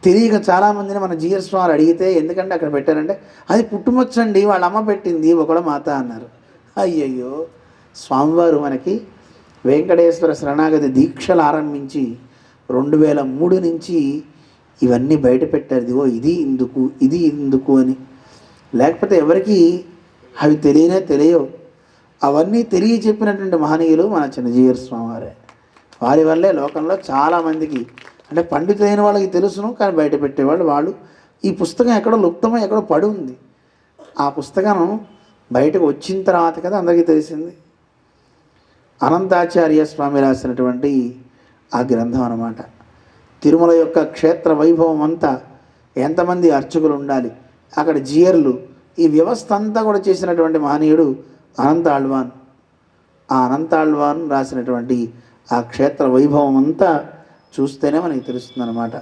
తెలియక చాలామందిని మన జిఎస్ స్వామి అడిగితే ఎందుకంటే అక్కడ పెట్టారంటే అది పుట్టుమచ్చండి, వాళ్ళ అమ్మ పెట్టింది ఒకళ్ళ మాత అన్నారు. అయ్యయ్యో, స్వామివారు మనకి వెంకటేశ్వర శరణాగతి దీక్షలు ఆరంభించి 2003 నుంచి ఇవన్నీ బయట పెట్టారు. ఇదిగో ఇది ఇందుకు, ఇది ఇందుకు అని. లేకపోతే ఎవరికి అవి తెలియవు. అవన్నీ తెలియ చెప్పినటువంటి మహనీయులు మన చిన్నజీయర్ స్వామివారే. వారి వల్లే లోకంలో చాలామందికి అంటే పండితులైన వాళ్ళకి తెలుసును, కానీ బయట పెట్టేవాళ్ళు వాళ్ళు. ఈ పుస్తకం ఎక్కడో లుప్తమో ఎక్కడో పడి ఉంది. ఆ పుస్తకం బయటకు వచ్చిన తర్వాత కదా అందరికీ తెలిసింది. అనంతాచార్య స్వామి రాసినటువంటి ఆ గ్రంథం అన్నమాట. తిరుమల యొక్క క్షేత్ర వైభవం అంతా, ఎంతమంది అర్చకులు ఉండాలి, అక్కడ జియర్లు, ఈ వ్యవస్థ అంతా కూడా చేసినటువంటి మహనీయుడు అనంత ఆళ్వాన్. ఆ అనంత ఆళ్వాన్ రాసినటువంటి ఆ క్షేత్ర వైభవం అంతా చూస్తేనే మనకి తెలుస్తుంది అన్నమాట.